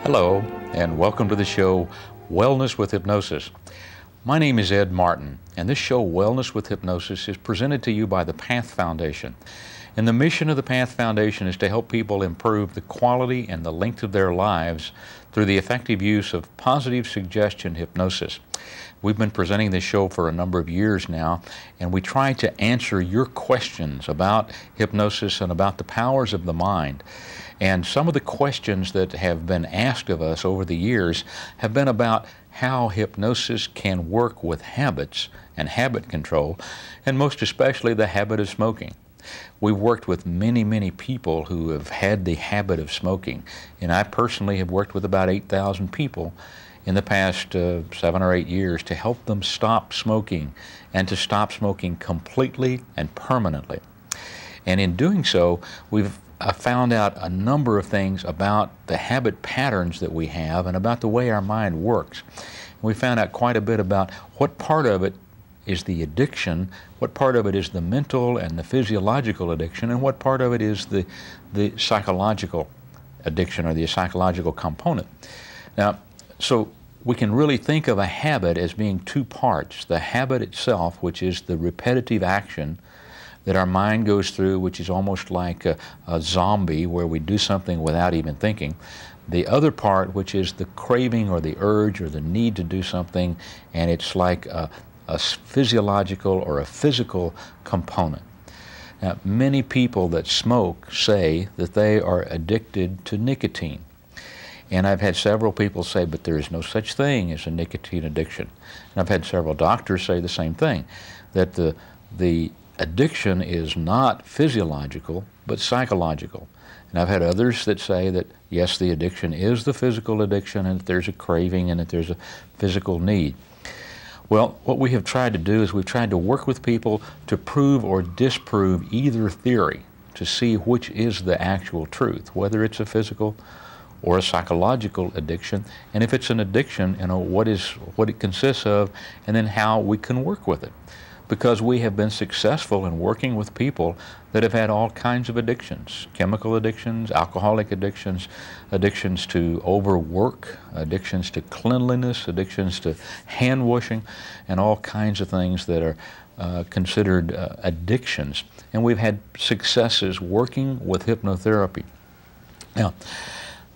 Hello, and welcome to the show Wellness with Hypnosis. My name is Ed Martin, and this show Wellness with Hypnosis is presented to you by the Path Foundation. And the mission of the Path Foundation is to help people improve the quality and the length of their lives through the effective use of positive suggestion hypnosis. We've been presenting this show for a number of years now, and we try to answer your questions about hypnosis and about the powers of the mind. And some of the questions that have been asked of us over the years have been about how hypnosis can work with habits and habit control, and most especially the habit of smoking. We've worked with many people who have had the habit of smoking, and I personally have worked with about 8,000 people in the past 7 or 8 years to help them stop smoking and to stop smoking completely and permanently. And in doing so, we've found out a number of things about the habit patterns that we have and about the way our mind works. We found out quite a bit about what part of it is the addiction, what part of it is the mental and the physiological addiction, and what part of it is the psychological addiction or the psychological component. Now, so we can really think of a habit as being two parts. The habit itself, which is the repetitive action that our mind goes through, which is almost like a zombie where we do something without even thinking. The other part, which is the craving or the urge or the need to do something, and it's like a physiological or a physical component. Now, many people that smoke say that they are addicted to nicotine. And I've had several people say, but there is no such thing as a nicotine addiction. And I've had several doctors say the same thing, that the addiction is not physiological, but psychological. And I've had others that say that, yes, the addiction is the physical addiction and that there's a craving and that there's a physical need. Well, what we have tried to do is we've tried to work with people to prove or disprove either theory, to see which is the actual truth, whether it's a physical or a psychological addiction, and if it's an addiction, what it consists of, and then how we can work with it. Because we have been successful in working with people that have had all kinds of addictions, chemical addictions, alcoholic addictions, addictions to overwork, addictions to cleanliness, addictions to hand washing, and all kinds of things that are considered addictions. And we've had successes working with hypnotherapy. Now,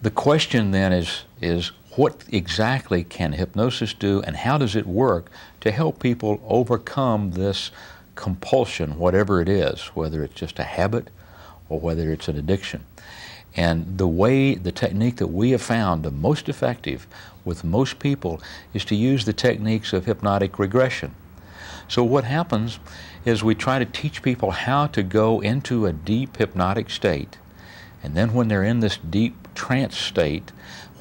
the question then is what exactly can hypnosis do and how does it work to help people overcome this compulsion, whatever it is, whether it's just a habit or whether it's an addiction. And the technique that we have found the most effective with most people is to use the techniques of hypnotic regression. So what happens is we try to teach people how to go into a deep hypnotic state, and then when they're in this deep trance state,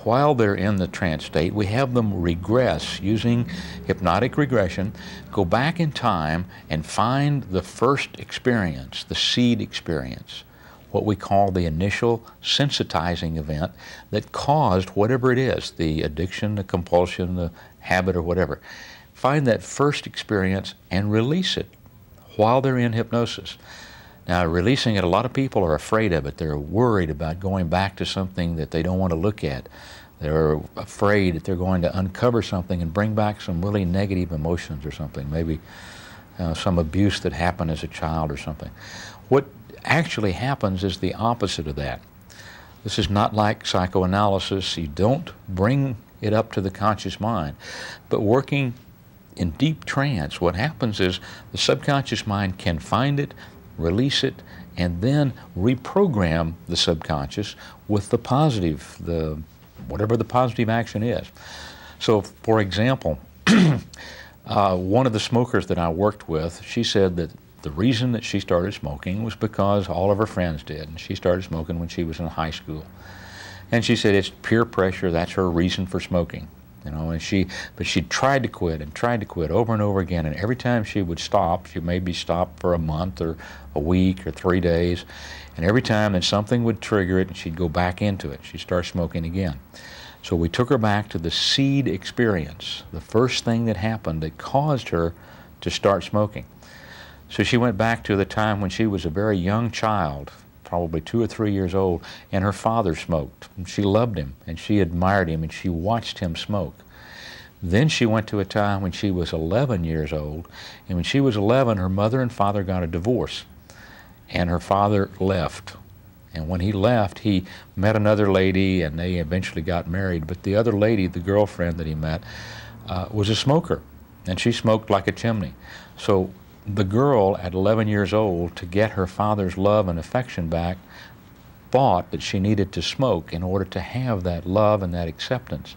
while they're in the trance state, we have them regress using hypnotic regression, go back in time and find the first experience, the seed experience, what we call the initial sensitizing event that caused whatever it is, the addiction, the compulsion, the habit, or whatever. Find that first experience and release it while they're in hypnosis. Now, releasing it, a lot of people are afraid of it. They're worried about going back to something that they don't want to look at. They're afraid that they're going to uncover something and bring back some really negative emotions or something, maybe some abuse that happened as a child or something. What actually happens is the opposite of that. This is not like psychoanalysis. You don't bring it up to the conscious mind. But working in deep trance, what happens is the subconscious mind can find it, release it, and then reprogram the subconscious with the positive, whatever the positive action is. So, for example, one of the smokers that I worked with, she said that the reason that she started smoking was because all of her friends did, and she started smoking when she was in high school. And she said it's peer pressure, that's her reason for smoking. And she tried to quit and tried to quit over and over again, and every time she would stop, she maybe stopped for a month or a week or 3 days, and every time that something would trigger it and she'd go back into it, she'd start smoking again. So we took her back to the seed experience, the first thing that happened that caused her to start smoking. So she went back to the time when she was a very young child, probably 2 or 3 years old, and her father smoked. She loved him, and she admired him, and she watched him smoke. Then she went to a time when she was 11 years old, and when she was 11, her mother and father got a divorce, and her father left. And when he left, he met another lady, and they eventually got married. But the other lady, the girlfriend that he met, was a smoker, and she smoked like a chimney. So the girl at 11 years old, to get her father's love and affection back, thought that she needed to smoke in order to have that love and that acceptance.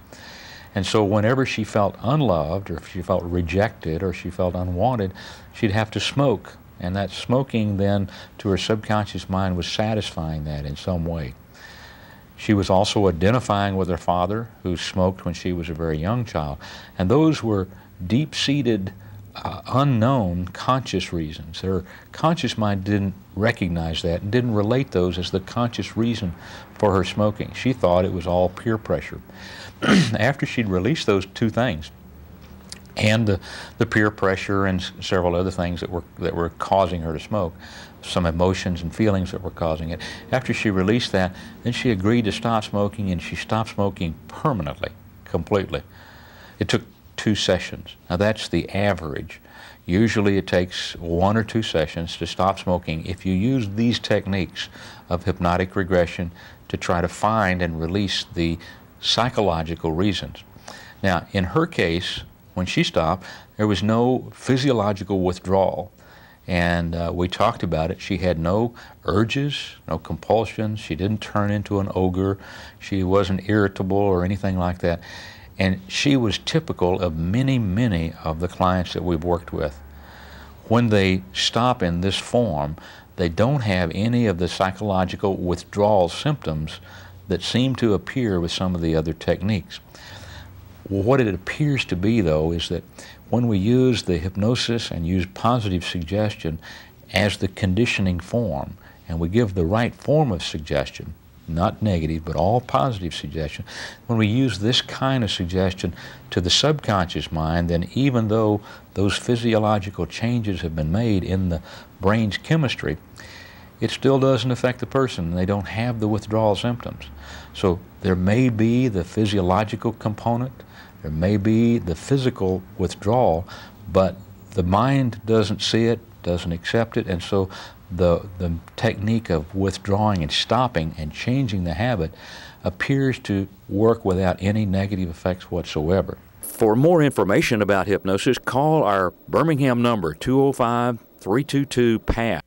And so whenever she felt unloved, or if she felt rejected, or she felt unwanted, she'd have to smoke. And that smoking then, to her subconscious mind, was satisfying that in some way. She was also identifying with her father, who smoked when she was a very young child. And those were deep-seated, unknown conscious reasons. Her conscious mind didn't recognize that and didn't relate those as the conscious reason for her smoking. She thought it was all peer pressure. After she'd released those two things, and the peer pressure and several other things that were causing her to smoke, some emotions and feelings that were causing it. After she released that, then she agreed to stop smoking, and she stopped smoking permanently, completely. It took 2 sessions. Now that's the average. Usually it takes 1 or 2 sessions to stop smoking if you use these techniques of hypnotic regression to try to find and release the psychological reasons. Now, in her case, when she stopped, there was no physiological withdrawal. And we talked about it. She had no urges, no compulsions. She didn't turn into an ogre. She wasn't irritable or anything like that. And she was typical of many, many of the clients that we've worked with. When they stop in this form, they don't have any of the psychological withdrawal symptoms that seem to appear with some of the other techniques. What it appears to be, though, is that when we use the hypnosis and use positive suggestion as the conditioning form, and we give the right form of suggestion, not negative, but all positive suggestion, when we use this kind of suggestion to the subconscious mind, then even though those physiological changes have been made in the brain's chemistry, it still doesn't affect the person. They don't have the withdrawal symptoms. So there may be the physiological component, there may be the physical withdrawal, but the mind doesn't see it, doesn't accept it, and so the technique of withdrawing and stopping and changing the habit appears to work without any negative effects whatsoever. For more information about hypnosis, call our Birmingham number, 205-322-PASS.